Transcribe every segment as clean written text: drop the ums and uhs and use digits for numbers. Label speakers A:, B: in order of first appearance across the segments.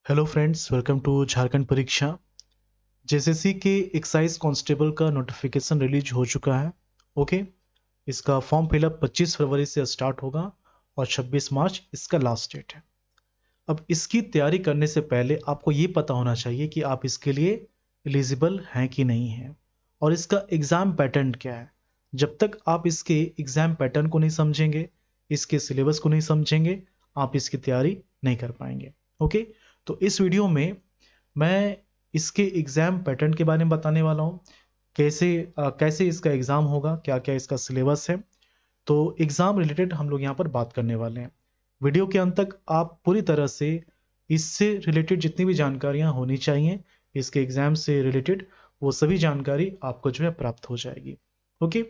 A: Hello friends, welcome to Jharkhand Pariksha. JSSC के excise constable का notification release हो चुका है। ओके, इसका फॉर्म फिलअप 25 फरवरी से स्टार्ट होगा और 26 मार्च इसका लास्ट डेट है। अब इसकी तैयारी करने से पहले आपको ये पता होना चाहिए कि आप इसके लिए एलिजिबल हैं कि नहीं हैं और इसका एग्ज़ाम पैटर्न क्या है। जब तक आप इसके एग्ज़ाम पैटर्न को नहीं समझेंगे, इसके सिलेबस को नहीं समझेंगे, आप इसकी तैयारी नहीं कर पाएंगे। ओके, तो इस वीडियो में मैं इसके एग्ज़ाम पैटर्न के बारे में बताने वाला हूँ। कैसे इसका एग्ज़ाम होगा, क्या क्या इसका सिलेबस है। तो एग्ज़ाम रिलेटेड हम लोग यहाँ पर बात करने वाले हैं। वीडियो के अंत तक आप पूरी तरह से इससे रिलेटेड जितनी भी जानकारियाँ होनी चाहिए, इसके एग्ज़ाम से रिलेटेड, वो सभी जानकारी आपको जो है प्राप्त हो जाएगी। ओके,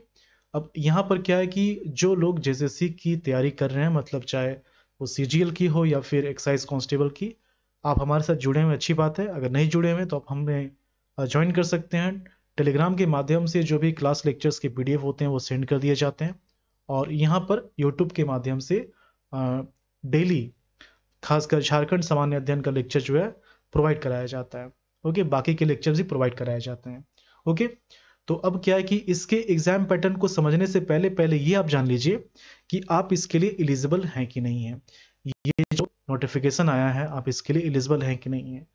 A: अब यहाँ पर क्या है कि जो लोग जेएसएससी की तैयारी कर रहे हैं, मतलब चाहे वो सीजीएल की हो या फिर एक्साइज कांस्टेबल की, आप हमारे साथ जुड़े हुए अच्छी बात है। अगर नहीं जुड़े हुए तो आप हमें ज्वाइन कर सकते हैं। टेलीग्राम के माध्यम से जो भी क्लास लेक्चर्स के पीडीएफ होते हैं वो सेंड कर दिए जाते हैं और यहाँ पर यूट्यूब के माध्यम से डेली खासकर झारखंड सामान्य अध्ययन का लेक्चर जो है प्रोवाइड कराया जाता है। ओके, बाकी के लेक्चर्स भी प्रोवाइड कराए जाते हैं। ओके, तो अब क्या है कि इसके एग्जाम पैटर्न को समझने से पहले पहले ये आप जान लीजिए कि आप इसके लिए एलिजिबल हैं कि नहीं हैं। ये जो नोटिफिकेशन आया है, आप इसके लिए एलिजिबल हैं कि नहीं है।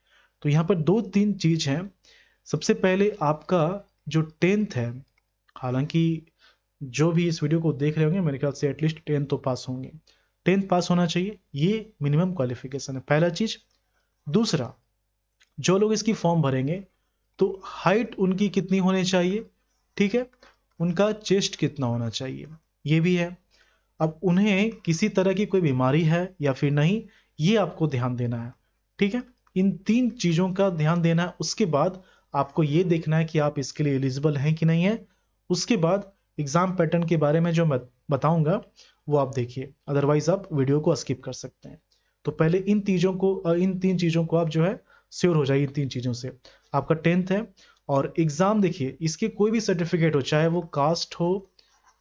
A: तो यहाँ पर दो तीन चीज हैं। सबसे पहले आपका जो 10th है, हालांकि जो भी इस वीडियो को देख रहे होंगे मेरे ख्याल से एटलीस्ट 10th तो पास होंगे। 10th पास होना चाहिए, ये मिनिमम क्वालिफिकेशन है, पहला चीज। दूसरा, जो लोग इसकी फॉर्म भरेंगे तो हाइट उनकी कितनी होनी चाहिए, ठीक है, उनका चेस्ट कितना होना चाहिए, ये भी है। अब उन्हें किसी तरह की कोई बीमारी है या फिर नहीं, ये आपको ध्यान देना है। ठीक है, इन तीन चीज़ों का ध्यान देना है। उसके बाद आपको ये देखना है कि आप इसके लिए एलिजिबल हैं कि नहीं है। उसके बाद एग्जाम पैटर्न के बारे में जो मैं बताऊंगा वो आप देखिए, अदरवाइज आप वीडियो को स्किप कर सकते हैं। तो पहले इन तीन चीज़ों को आप जो है श्योर हो जाइए। इन तीन चीज़ों से आपका 10th है और एग्जाम देखिए, इसके कोई भी सर्टिफिकेट हो, चाहे वो कास्ट हो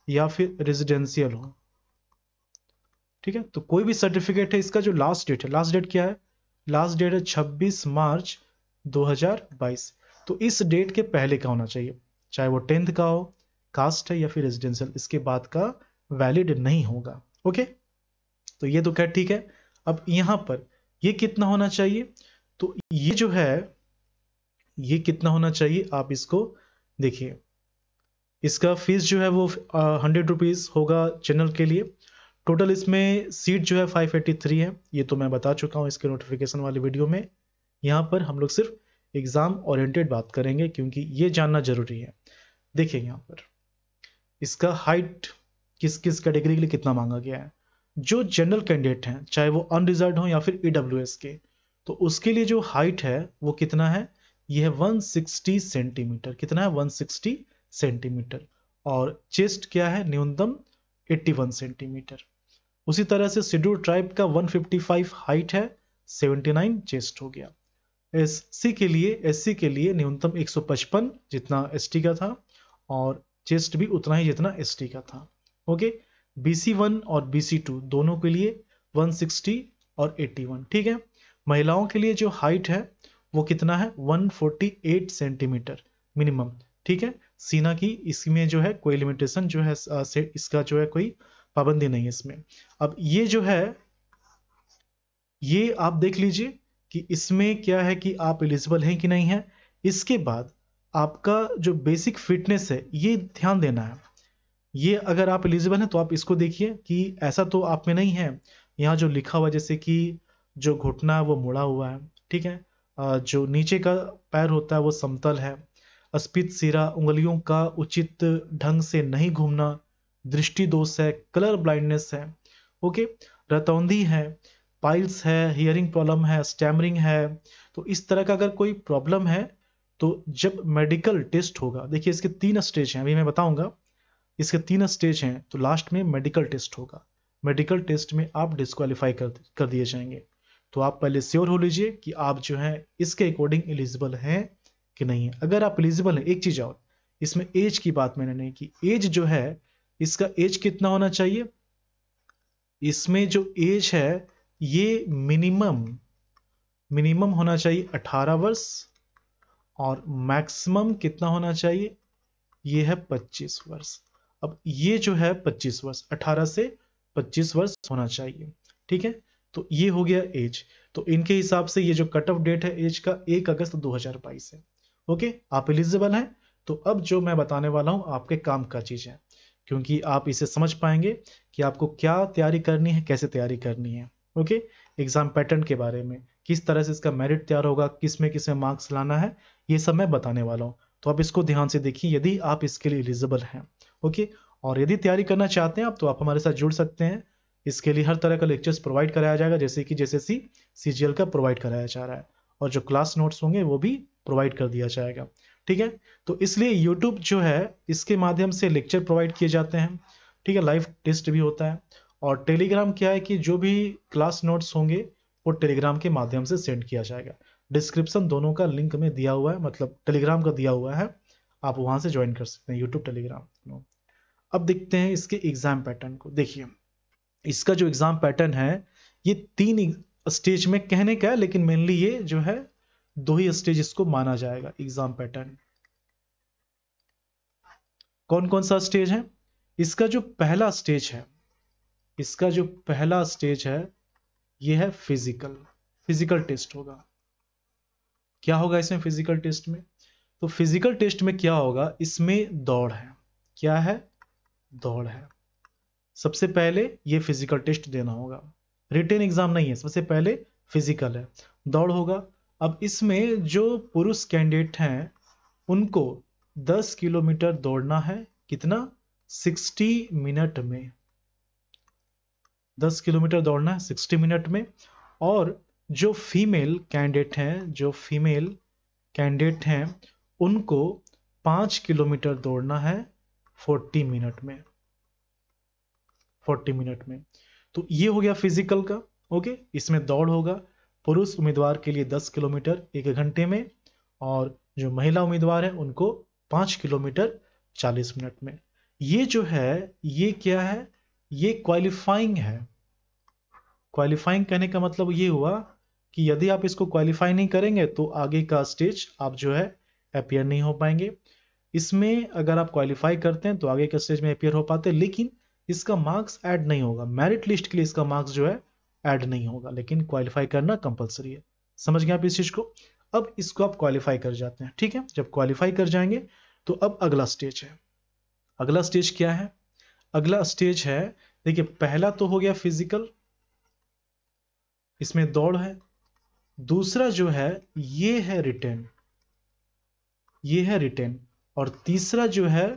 A: या फिर रेजिडेंशियल हो, ठीक है, तो कोई भी सर्टिफिकेट है, इसका जो लास्ट डेट है, लास्ट डेट क्या है, लास्ट डेट है 26 मार्च 2022। तो इस डेट के पहले का होना चाहिए, चाहे वो 10th का हो, कास्ट है या फिर रेजिडेंशियल, इसके बाद का वैलिड नहीं होगा। ओके, तो ये तो क्या ठीक है। अब यहां पर ये कितना होना चाहिए, तो ये जो है ये कितना होना चाहिए, आप इसको देखिए। इसका फीस जो है वो 100 रुपीज़ होगा जनरल के लिए। टोटल इसमें सीट जो है 583 है, ये तो मैं बता चुका हूँ इसके नोटिफिकेशन वाली वीडियो में। यहाँ पर हम लोग सिर्फ एग्जाम ओरिएंटेड बात करेंगे क्योंकि ये जानना जरूरी है। देखिए यहाँ पर इसका हाइट किस किस कैटेगरी के लिए कितना मांगा गया है। जो जनरल कैंडिडेट हैं, चाहे वो अनरिजर्व हो या फिर ईडब्ल्यूएस के, तो उसके लिए जो हाइट है वो कितना है, ये है 160 सेंटीमीटर। कितना है, 160 सेंटीमीटर। और चेस्ट क्या है, न्यूनतम 81 सेंटीमीटर। उसी तरह से शेड्यूल ट्राइब का 155 हाइट है, 79 चेस्ट हो गया। एससी के लिए न्यूनतम 155 जितना एसटी का था और चेस्ट भी उतना ही जितना एसटी का था। ओके, BC1 और BC2 दोनों के लिए 160 और 81। ठीक है, महिलाओं के लिए जो हाइट है वो कितना है, 148 सेंटीमीटर मिनिमम। ठीक है, सीना की इसमें जो है कोई लिमिटेशन जो है इसका जो है कोई पाबंदी नहीं है इसमें। अब ये जो है ये आप देख लीजिए कि इसमें क्या है कि आप एलिजिबल हैं कि नहीं है। इसके बाद आपका जो बेसिक फिटनेस है ये ध्यान देना है। ये अगर आप एलिजिबल हैं तो आप इसको देखिए कि ऐसा तो आप में नहीं है। यहाँ जो लिखा हुआ जैसे कि जो घुटना है वो मुड़ा हुआ है, ठीक है, जो नीचे का पैर होता है वो समतल है, स्फीत सिरा, उंगलियों का उचित ढंग से नहीं घूमना, दृष्टि दोष है, कलर ब्लाइंडनेस है, ओके, रतौंधी है, पाइल्स है, हियरिंग प्रॉब्लम है, स्टैमरिंग है। तो इस तरह का अगर कोई प्रॉब्लम है तो जब मेडिकल टेस्ट होगा, देखिए इसके 3 स्टेज हैं, अभी मैं बताऊंगा। इसके 3 स्टेज हैं, तो लास्ट में मेडिकल टेस्ट होगा। मेडिकल टेस्ट में आप डिस्क्वालीफाई कर दिए जाएंगे। तो आप पहले श्योर हो लीजिए कि आप जो है इसके अकॉर्डिंग एलिजिबल हैं कि नहीं है। अगर आप एलिजिबल हैं, एक चीज और, इसमें एज की बात मैंने नहीं की। एज जो है, इसका एज कितना होना चाहिए, इसमें जो एज है ये मिनिमम मिनिमम होना चाहिए 18 वर्ष और मैक्सिमम कितना होना चाहिए, ये है 25 वर्ष। अब ये जो है 25 वर्ष, 18 से 25 वर्ष होना चाहिए, ठीक है। तो ये हो गया एज। तो इनके हिसाब से ये जो कट ऑफ डेट है एज का 1 अगस्त 2022 है। ओके, आप एलिजिबल हैं। तो अब जो मैं बताने वाला हूं आपके काम का चीज है, क्योंकि आप इसे समझ पाएंगे कि आपको क्या तैयारी करनी है, कैसे तैयारी करनी है। ओके, एग्जाम पैटर्न के बारे में, किस तरह से इसका मेरिट तैयार होगा, किस में मार्क्स लाना है, ये सब मैं बताने वाला हूँ। तो आप इसको ध्यान से देखिए यदि आप इसके लिए एलिजिबल हैं। ओके, और यदि तैयारी करना चाहते हैं आप, तो आप हमारे साथ जुड़ सकते हैं। इसके लिए हर तरह का लेक्चर्स प्रोवाइड कराया जाएगा, जैसे कि JSSC CGL का प्रोवाइड कराया जा रहा है, और जो क्लास नोट्स होंगे वो भी प्रोवाइड कर दिया जाएगा, ठीक है। तो इसलिए यूट्यूब जो है इसके माध्यम से लेक्चर प्रोवाइड किए जाते हैं, ठीक है, लाइव टेस्ट भी होता है। और टेलीग्राम क्या है कि जो भी क्लास नोट्स होंगे वो टेलीग्राम के माध्यम से सेंड किया जाएगा। डिस्क्रिप्शन दोनों का लिंक में दिया हुआ है, मतलब टेलीग्राम का दिया हुआ है, आप वहां से ज्वाइन कर सकते हैं यूट्यूब टेलीग्राम। अब देखते हैं इसके एग्जाम पैटर्न को। देखिए इसका जो एग्जाम पैटर्न है ये 3 स्टेज में कहने का है, लेकिन मेनली ये जो है 2 ही स्टेज इसको माना जाएगा एग्जाम पैटर्न। कौन कौन सा स्टेज है? इसका जो पहला स्टेज है, इसका जो पहला स्टेज है ये है फिजिकल टेस्ट होगा। क्या होगा इसमें फिजिकल टेस्ट में? तो फिजिकल टेस्ट में क्या होगा, इसमें दौड़ है। क्या है? दौड़ है। सबसे पहले ये फिजिकल टेस्ट देना होगा, रिटन एग्जाम नहीं है, सबसे पहले फिजिकल है, दौड़ होगा। अब इसमें जो पुरुष कैंडिडेट हैं उनको 10 किलोमीटर दौड़ना है। कितना? 60 मिनट में। 10 किलोमीटर दौड़ना है 60 मिनट में। और जो फीमेल कैंडिडेट हैं उनको 5 किलोमीटर दौड़ना है 40 मिनट में। 40 मिनट में। तो ये हो गया फिजिकल का। ओके, इसमें दौड़ होगा पुरुष उम्मीदवार के लिए 10 किलोमीटर 1 घंटे में, और जो महिला उम्मीदवार है उनको 5 किलोमीटर 40 मिनट में। ये जो है ये क्या है? ये क्वालिफाइंग है। क्वालिफाइंग कहने का मतलब ये हुआ कि यदि आप इसको क्वालिफाई नहीं करेंगे तो आगे का स्टेज आप जो है अपीयर नहीं हो पाएंगे। इसमें अगर आप क्वालिफाई करते हैं तो आगे के स्टेज में अपीयर हो पाते हैं, लेकिन इसका मार्क्स ऐड नहीं होगा। मेरिट लिस्ट के लिए इसका मार्क्स जो है ऐड नहीं होगा, लेकिन क्वालिफाई करना कंपलसरी है। समझ गए आप इस चीज को? अब इसको आप क्वालिफाई कर जाते हैं, ठीक है। जब क्वालिफाई कर जाएंगे तो अब अगला स्टेज है। अगला स्टेज क्या है? अगला स्टेज है, देखिए पहला तो हो गया फिजिकल, इसमें दौड़ है। दूसरा जो है ये है रिटेन, ये है रिटेन। और तीसरा जो है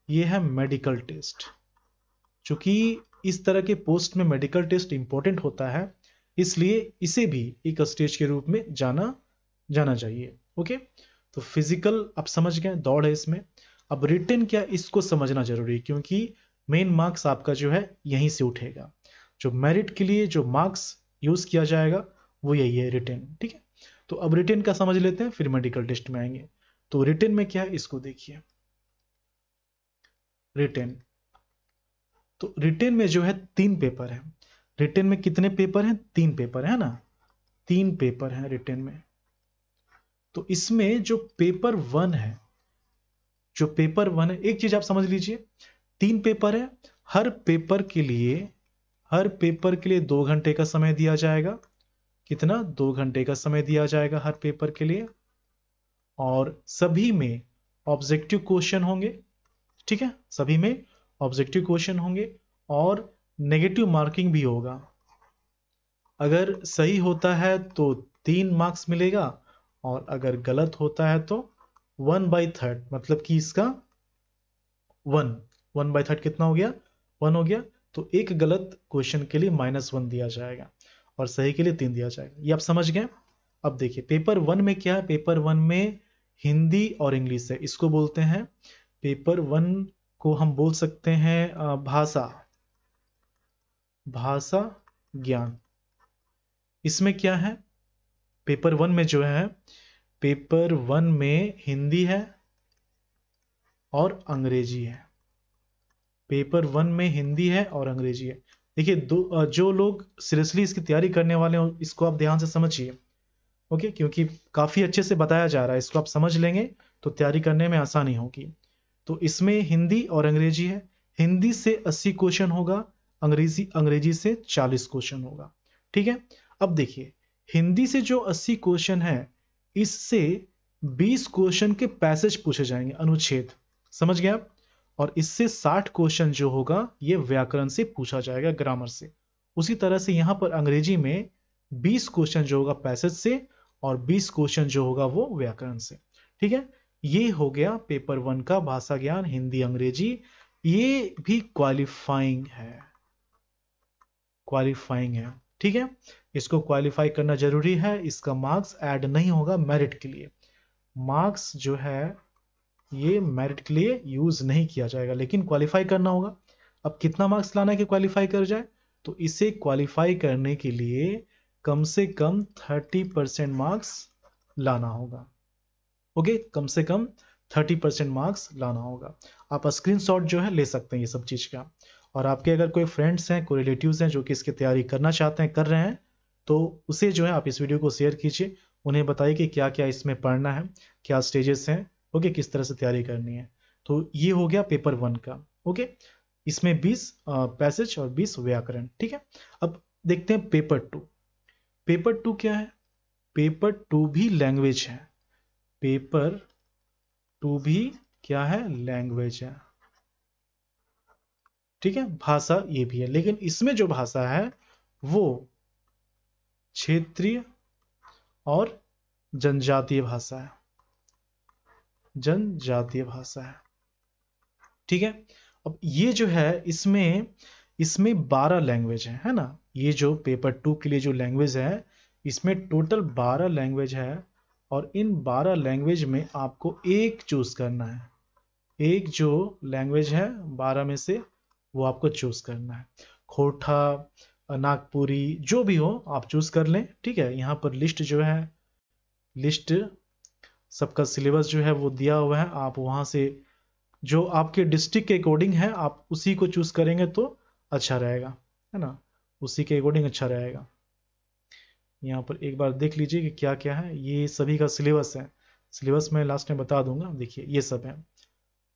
A: ये है मेडिकल टेस्ट। चूंकि इस तरह के पोस्ट में मेडिकल टेस्ट इंपॉर्टेंट होता है, इसलिए इसे भी एक स्टेज के रूप में जाना चाहिए। ओके, तो फिजिकल आप समझ गए, दौड़ है इसमें। अब रिटेन क्या, इसको समझना जरूरी है, क्योंकि मेन मार्क्स आपका जो है यहीं से उठेगा। जो मेरिट के लिए जो मार्क्स यूज किया जाएगा वो यही है, रिटेन, ठीक है। तो अब रिटेन का समझ लेते हैं, फिर मेडिकल टेस्ट में आएंगे। तो रिटेन में क्या है इसको देखिए। रिटेन, तो रिटेन में जो है 3 पेपर है। रिटेन में कितने पेपर हैं? 3 पेपर है ना, 3 पेपर हैं रिटेन में। तो इसमें जो पेपर 1 है, जो पेपर 1 है, एक चीज आप समझ लीजिए, 3 पेपर है। हर पेपर के लिए 2 घंटे का समय दिया जाएगा। कितना? 2 घंटे का समय दिया जाएगा हर पेपर के लिए। और सभी में ऑब्जेक्टिव क्वेश्चन होंगे, ठीक है, सभी में ऑब्जेक्टिव क्वेश्चन होंगे और नेगेटिव मार्किंग भी होगा। अगर सही होता है तो 3 मार्क्स मिलेगा, और अगर गलत होता है तो 1/3, मतलब कि इसका 1/3 कितना हो गया? 1 हो गया। तो एक गलत क्वेश्चन के लिए -1 दिया जाएगा और सही के लिए 3 दिया जाएगा। ये आप समझ गए। अब देखिए पेपर 1 में क्या है? पेपर 1 में हिंदी और इंग्लिश है, इसको बोलते हैं पेपर 1 को हम बोल सकते हैं भाषा ज्ञान। इसमें क्या है? पेपर 1 में जो है, पेपर 1 में हिंदी है और अंग्रेजी है। पेपर 1 में हिंदी है और अंग्रेजी है। देखिए जो लोग सीरियसली इसकी तैयारी करने वाले हो, इसको आप ध्यान से समझिए। ओके, क्योंकि काफ़ी अच्छे से बताया जा रहा है, इसको आप समझ लेंगे तो तैयारी करने में आसानी होगी। तो इसमें हिंदी और अंग्रेजी है। हिंदी से 80 क्वेश्चन होगा, अंग्रेजी से 40 क्वेश्चन होगा। ठीक है, अब देखिए हिंदी से जो 80 क्वेश्चन है, इससे 20 क्वेश्चन के पैसेज पूछे जाएंगे, अनुच्छेद, समझ गए आप। और इससे 60 क्वेश्चन जो होगा ये व्याकरण से पूछा जाएगा, ग्रामर से। उसी तरह से यहाँ पर अंग्रेजी में 20 क्वेश्चन जो होगा पैसेज से और 20 क्वेश्चन जो होगा वो व्याकरण से। ठीक है, ये हो गया पेपर 1 का भाषा ज्ञान हिंदी अंग्रेजी। ये भी क्वालिफाइंग है, क्वालिफाइंग है। ठीक है, इसको क्वालिफाई करना जरूरी है, इसका मार्क्स ऐड नहीं होगा मेरिट के लिए। मार्क्स जो है ये मेरिट के लिए यूज नहीं किया जाएगा, लेकिन क्वालिफाई करना होगा। अब कितना मार्क्स लाना है कि क्वालिफाई कर जाए, तो इसे क्वालिफाई करने के लिए कम से कम 30% मार्क्स लाना होगा। ओके, कम से कम 30% मार्क्स लाना होगा। आप स्क्रीनशॉट जो है ले सकते हैं ये सब चीज का। और आपके अगर कोई फ्रेंड्स हैं, कोई रिलेटिव्स हैं जो कि इसकी तैयारी करना चाहते हैं, कर रहे हैं, तो उसे जो है आप इस वीडियो को शेयर कीजिए, उन्हें बताइए कि क्या क्या इसमें पढ़ना है, क्या स्टेजेस हैं, ओके, किस तरह से तैयारी करनी है। तो ये हो गया पेपर 1 का। ओके, इसमें 20 पैसेज और 20 व्याकरण। ठीक है, अब देखते हैं पेपर 2। पेपर 2 क्या है? पेपर 2 भी लैंग्वेज है। पेपर 2 भी क्या है? लैंग्वेज है। ठीक है, भाषा ये भी है, लेकिन इसमें जो भाषा है वो क्षेत्रीय और जनजातीय भाषा है, जनजातीय भाषा है। ठीक है, अब ये जो है इसमें 12 लैंग्वेज है ना। ये जो पेपर 2 के लिए जो लैंग्वेज है, इसमें टोटल 12 लैंग्वेज है, और इन 12 लैंग्वेज में आपको एक चूज करना है। एक जो लैंग्वेज है 12 में से वो आपको चूज करना है। खोरठा, नागपुरी, जो भी हो आप चूज कर लें। ठीक है, यहाँ पर लिस्ट जो है, लिस्ट सबका सिलेबस जो है वो दिया हुआ है। आप वहाँ से जो आपके डिस्ट्रिक्ट के अकॉर्डिंग है आप उसी को चूज करेंगे तो अच्छा रहेगा, है ना, उसी के अकॉर्डिंग अच्छा रहेगा। यहाँ पर एक बार देख लीजिए कि क्या क्या है। ये सभी का सिलेबस है, सिलेबस मैं लास्ट में बता दूंगा। देखिए ये सब है,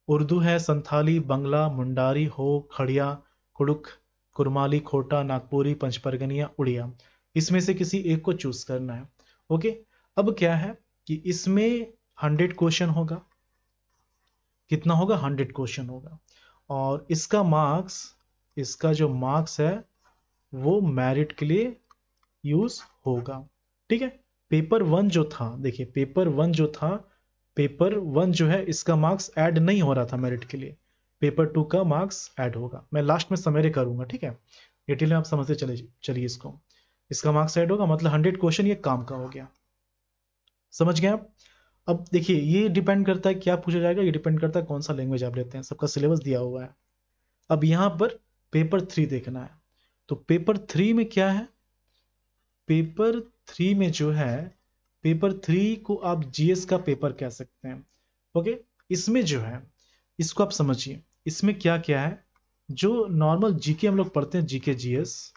A: उर्दू है, संथाली, बंगला, मुंडारी, हो, खड़िया, कुड़ुक, कुरमाली, खोटा, नागपुरी, पंचपरगनिया, उड़िया। इसमें से किसी एक को चूज करना है। ओके, अब क्या है कि इसमें 100 क्वेश्चन होगा। कितना होगा? 100 क्वेश्चन होगा। और इसका मार्क्स, इसका जो मार्क्स है वो मेरिट के लिए यूज होगा। ठीक है, पेपर 1 जो था, देखिए पेपर 1 जो था, पेपर 1 जो है इसका मार्क्स ऐड नहीं हो रहा था मेरिट के लिए। पेपर 2 का मार्क्स ऐड होगा, मैं लास्ट में समरी करूंगा। ठीक है, डिटेल में आप समझते चलिए इसको। इसका मार्क्स ऐड होगा मतलब 100 क्वेश्चन ये काम का हो गया। समझ गए आप? अब देखिए ये डिपेंड करता है क्या पूछा जाएगा, ये डिपेंड करता है कौन सा लैंग्वेज आप लेते हैं, सबका सिलेबस दिया हुआ है। अब यहां पर पेपर 3 देखना है, तो पेपर 3 में क्या है? पेपर 3 में जो है, पेपर 3 को आप जीएस का पेपर कह सकते हैं। ओके, इसमें जो है इसको आप समझिए, इसमें क्या क्या है। जो नॉर्मल जीके हम लोग पढ़ते हैं, जीके जीएस,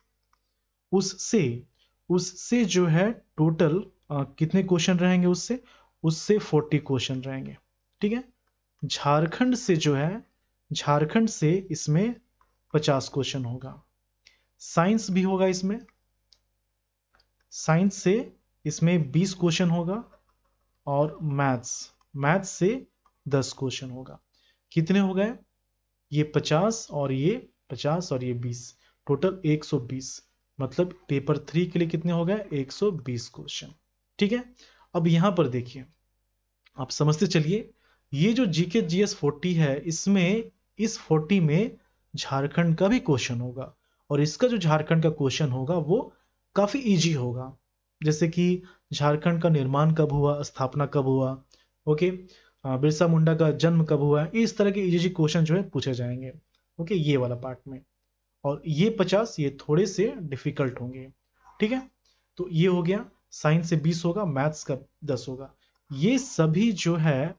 A: उससे उससे जो है टोटल कितने क्वेश्चन रहेंगे? उससे उससे 40 क्वेश्चन रहेंगे। ठीक है, झारखंड से जो है, झारखंड से इसमें 50 क्वेश्चन होगा। साइंस भी होगा इसमें, साइंस से इसमें 20 क्वेश्चन होगा। और मैथ्स, मैथ्स से 10 क्वेश्चन होगा। कितने हो गए? ये 50 और ये 50 और ये 20, टोटल 120। मतलब पेपर 3 के लिए कितने हो गए? 120 क्वेश्चन। ठीक है, अब यहां पर देखिए, आप समझते चलिए, ये जो जीके जीएस 40 है, इसमें इस 40 में झारखंड का भी क्वेश्चन होगा। और इसका जो झारखंड का क्वेश्चन होगा वो काफी इजी होगा। जैसे कि झारखंड का निर्माण कब हुआ, स्थापना कब हुआ, ओके, बिरसा मुंडा का जन्म कब हुआ, इस तरह के इजी क्वेश्चन जो है पूछे जाएंगे। ओके, ये वाला पार्ट में। और ये 50 ये थोड़े से डिफिकल्ट होंगे। ठीक है, तो ये हो गया। साइंस से 20 होगा, मैथ्स का 10 होगा। ये सभी जो है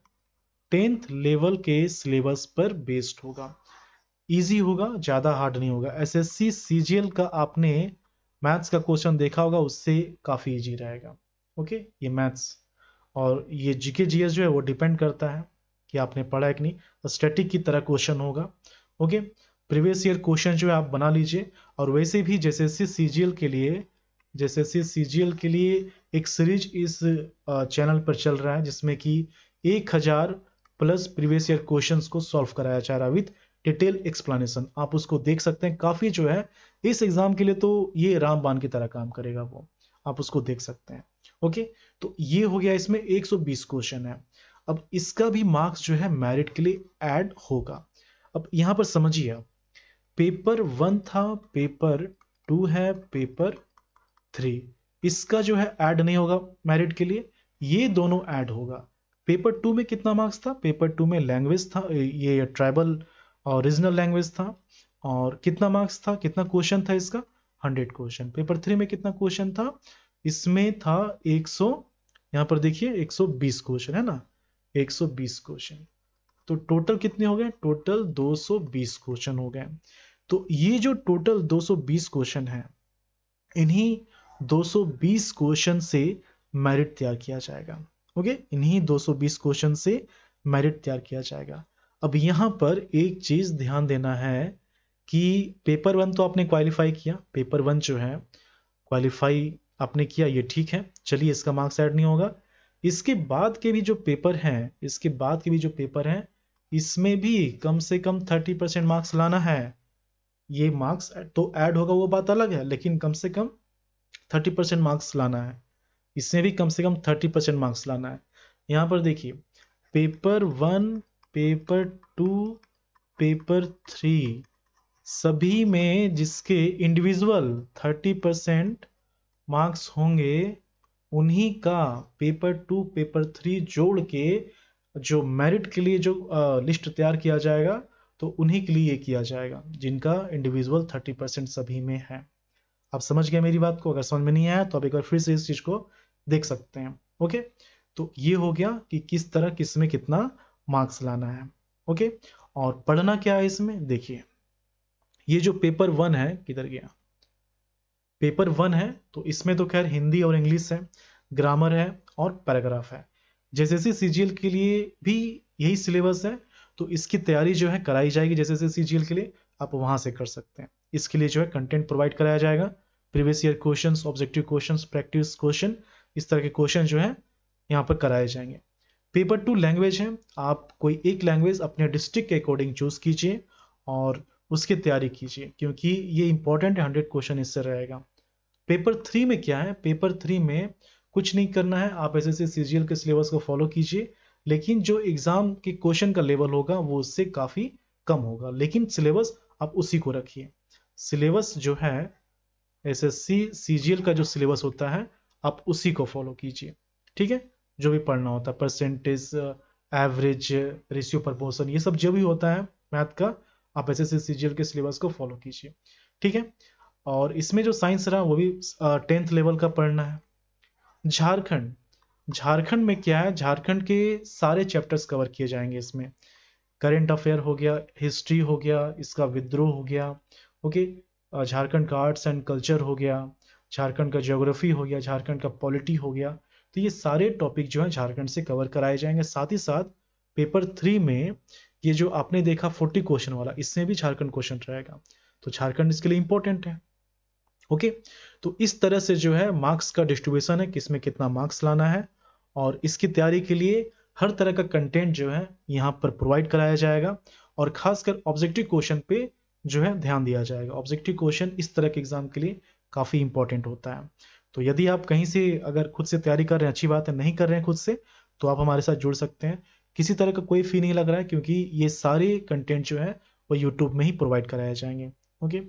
A: 10th लेवल के सिलेबस पर बेस्ड होगा, इजी होगा, ज्यादा हार्ड नहीं होगा। एसएससी सीजीएल का आपने मैथ्स का क्वेश्चन देखा होगा, उससे काफी इजी रहेगा। ओके, ये मैथ्स। और ये जीके जीएस जो है वो डिपेंड करता है कि आपने पढ़ा है कि नहीं, स्टैटिक की तरह क्वेश्चन होगा। ओके, प्रीवियस ईयर क्वेश्चन जो है आप बना लीजिए। और वैसे भी जैसे सीजीएल के लिए, जैसे सीजीएल के लिए एक सीरीज इस चैनल पर चल रहा है जिसमें कि 1000 प्लस प्रीवियस ईयर क्वेश्चंस को सॉल्व कराया जा रहा है विद डिटेल एक्सप्लेनेशन। आप उसको देख सकते हैं, काफी जो है इस एग्जाम के लिए तो ये रामबाण की तरह काम करेगा, वो आप उसको देख सकते हैं। ओके, तो ये हो गया, इसमें 120 क्वेश्चन है। अब इसका भी मार्क्स जो है मेरिट के लिए ऐड होगा। अब यहां पर समझिए आप, पेपर 1 था, पेपर 2 है, पेपर 3, इसका जो है ऐड नहीं होगा मेरिट के लिए, ये दोनों ऐड होगा। पेपर 2 में कितना मार्क्स था? पेपर 2 में लैंग्वेज था, ये ट्राइबल और रीजनल लैंग्वेज था, और कितना मार्क्स था, कितना क्वेश्चन था इसका? 100 क्वेश्चन। पेपर 3 में कितना क्वेश्चन था? इसमें था 100, यहां पर देखिए 120 क्वेश्चन है ना, 120 क्वेश्चन। तो टोटल कितने हो गए? टोटल 220 क्वेश्चन हो गए। तो ये जो टोटल 220 क्वेश्चन है, इन्हीं 220 क्वेश्चन से मेरिट तैयार किया जाएगा। ओके, इन्हीं 220 क्वेश्चन से मेरिट तैयार किया जाएगा। अब यहां पर एक चीज ध्यान देना है कि पेपर 1 तो आपने क्वालिफाई किया, पेपर 1 जो है क्वालिफाई आपने किया, ये ठीक है, चलिए इसका मार्क्स ऐड नहीं होगा। इसके बाद के भी जो पेपर हैं, इसके बाद के भी जो पेपर हैं, इसमें भी कम से कम 30% मार्क्स लाना है। ये मार्क्स तो ऐड होगा वो बात अलग है, लेकिन कम से कम 30% मार्क्स लाना है। इसमें भी कम से कम 30% मार्क्स लाना है। यहां पर देखिए, पेपर 1, पेपर 2, पेपर 3, सभी में जिसके इंडिविजुअल 30% मार्क्स होंगे, उन्हीं का पेपर 2, पेपर 3 जोड़ के जो मेरिट के लिए जो लिस्ट तैयार किया जाएगा, तो उन्हीं के लिए किया जाएगा जिनका इंडिविजुअल 30% सभी में है। आप समझ गए मेरी बात को? अगर समझ में नहीं आया तो आप एक बार फिर से इस चीज को देख सकते हैं। ओके, तो ये हो गया कि किस तरह किस में कितना मार्क्स लाना है। ओके, और पढ़ना क्या है इसमें, देखिए ये जो पेपर 1 है, किधर गया, पेपर 1 है, तो इसमें तो खैर हिंदी और इंग्लिश है, ग्रामर है और पैराग्राफ है। जैसे सीजीएल के लिए भी यही सिलेबस है, तो इसकी तैयारी जो है कराई जाएगी। जैसे सीजीएल के लिए आप वहां से कर सकते हैं। इसके लिए जो है कंटेंट प्रोवाइड कराया जाएगा, previous year questions, objective questions, practice question, इस तरह के क्वेश्चन जो है यहाँ पर कराए जाएंगे। पेपर 2 लैंग्वेज है, आप कोई एक लैंग्वेज अपने डिस्ट्रिक्ट के अकॉर्डिंग चूज कीजिए और उसकी तैयारी कीजिए, क्योंकि ये इंपॉर्टेंट है, 100 क्वेश्चन इससे रहेगा। पेपर 3 में क्या है? पेपर 3 में कुछ नहीं करना है, आप ऐसे सीजीएल के सिलेबस को फॉलो कीजिए, लेकिन जो एग्जाम के क्वेश्चन का लेवल होगा वो उससे काफी कम होगा, लेकिन सिलेबस आप उसी को रखिए। सिलेबस जो है एसएससी सीजीएल का जो सिलेबस होता है, आप उसी को फॉलो कीजिए, ठीक है। जो भी पढ़ना होता है, परसेंटेज, एवरेज, रेशियो, प्रपोर्शन, ये सब जो भी होता है मैथ का, आप एसएससी सीजीएल के सिलेबस को फॉलो कीजिए, ठीक है। और इसमें जो साइंस रहा वो भी 10th लेवल का पढ़ना है। झारखंड, झारखंड में क्या है, झारखंड के सारे चैप्टर्स कवर किए जाएंगे इसमें। करंट अफेयर हो गया, हिस्ट्री हो गया, इसका विद्रोह हो गया, ओके, झारखंड का आर्ट्स एंड कल्चर हो गया, झारखंड का ज्योग्राफी हो गया, झारखंड का पॉलिटी हो गया। तो ये सारे टॉपिक जो है झारखंड से कवर कराए जाएंगे। साथ ही साथ पेपर 3 में ये जो आपने देखा 40 क्वेश्चन वाला, इसमें भी झारखंड क्वेश्चन रहेगा, तो झारखंड इसके लिए इंपॉर्टेंट है। ओके, तो इस तरह से जो है मार्क्स का डिस्ट्रीब्यूशन है, किसमें कितना मार्क्स लाना है, और इसकी तैयारी के लिए हर तरह का कंटेंट जो है यहाँ पर प्रोवाइड कराया जाएगा। और खासकर ऑब्जेक्टिव क्वेश्चन पे जो है ध्यान दिया जाएगा। ऑब्जेक्टिव क्वेश्चन इस तरह के एग्जाम के लिए काफी इंपॉर्टेंट होता है। तो यदि आप कहीं से अगर खुद से तैयारी कर रहे हैं, अच्छी बात है, नहीं कर रहे हैं खुद से, तो आप हमारे साथ जुड़ सकते हैं। किसी तरह का कोई फी नहीं लग रहा है, क्योंकि ये सारे कंटेंट जो है वो यूट्यूब में ही प्रोवाइड कराए जाएंगे। ओके,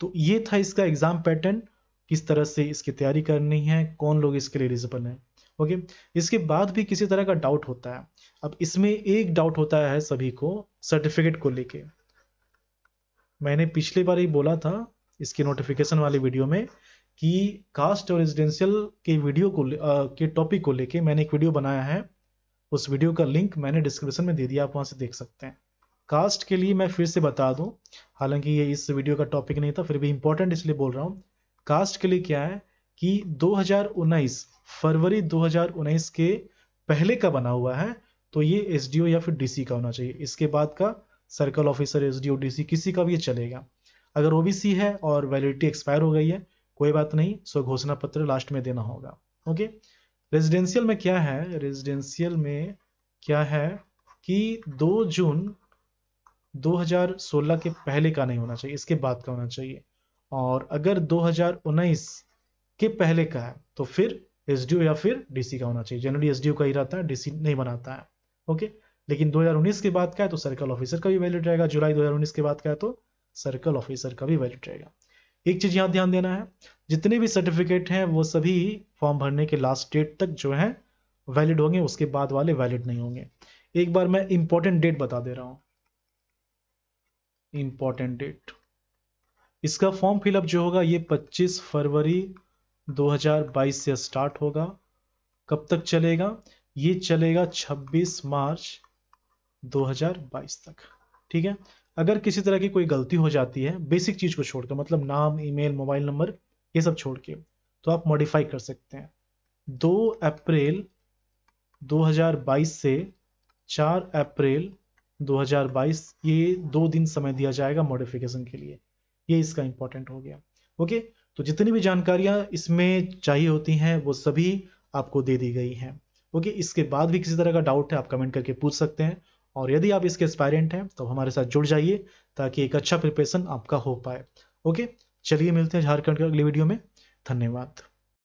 A: तो ये था इसका एग्जाम पैटर्न, किस तरह से इसकी तैयारी करनी है, कौन लोग इसके लिए एलिजिबल हैं। ओके, इसके बाद भी किसी तरह का डाउट होता है। अब इसमें एक डाउट होता है सभी को, सर्टिफिकेट को लेके। मैंने पिछली बार ही बोला था इसके नोटिफिकेशन वाली वीडियो में कि कास्ट और रेजिडेंशियल के वीडियो को के टॉपिक को लेके मैंने एक वीडियो बनाया है। उस वीडियो का लिंक मैंने डिस्क्रिप्शन में दे दिया, आप वहां से देख सकते हैं। कास्ट के लिए मैं फिर से बता दूं, हालांकि ये इस वीडियो का टॉपिक नहीं था, फिर भी इंपॉर्टेंट इसलिए बोल रहा हूं। कास्ट के लिए क्या है कि 2019 फरवरी 2019 के पहले का बना हुआ है तो ये एसडीओ या फिर डीसी का होना चाहिए। इसके बाद का सर्कल ऑफिसर, एसडीओ, डीसी किसी का भी ये चलेगा। अगर ओबीसी है और वैलिडिटी एक्सपायर हो गई है कोई बात नहीं, स्व घोषणा पत्र लास्ट में देना होगा। ओके, रेजिडेंशियल में क्या है, रेजिडेंशियल में क्या है कि 2 जून 2016 के पहले का नहीं होना चाहिए, इसके बाद का होना चाहिए। और अगर 2019 के पहले का है तो फिर एसडीओ या फिर डीसी का होना चाहिए। जनरली एसडीओ का ही रहता है, डीसी नहीं बनाता है। ओके, लेकिन 2019 के बाद का है तो सर्कल ऑफिसर का भी वैलिड रहेगा, जुलाई 2019 के बाद का है तो सर्कल ऑफिसर का भी वैलिड रहेगा। एक चीज यहां ध्यान देना है, जितने भी सर्टिफिकेट हैं वो सभी फॉर्म भरने के लास्ट डेट तक जो है वैलिड होंगे, उसके बाद वाले वैलिड नहीं होंगे। एक बार मैं इंपॉर्टेंट डेट बता दे रहा हूं, इंपॉर्टेंट डेट। इसका फॉर्म फिलअप जो होगा ये 25 फरवरी 2022 से स्टार्ट होगा। कब तक चलेगा, ये चलेगा 26 मार्च 2022 तक। ठीक है, अगर किसी तरह की कोई गलती हो जाती है बेसिक चीज को छोड़कर, मतलब नाम, ईमेल, मोबाइल नंबर ये सब छोड़ के, तो आप मॉडिफाई कर सकते हैं। 2 अप्रैल 2022 से 4 अप्रैल 2022 ये 2 दिन समय दिया जाएगा मॉडिफिकेशन के लिए। ये इसका इंपॉर्टेंट हो गया। ओके, तो जितनी भी जानकारियां इसमें चाहिए होती हैं वो सभी आपको दे दी गई हैं। ओके, इसके बाद भी किसी तरह का डाउट है आप कमेंट करके पूछ सकते हैं। और यदि आप इसके एस्पायरेंट हैं तो हमारे साथ जुड़ जाइए ताकि एक अच्छा प्रिपरेशन आपका हो पाए। ओके, चलिए मिलते हैं झारखंड के अगले वीडियो में। धन्यवाद।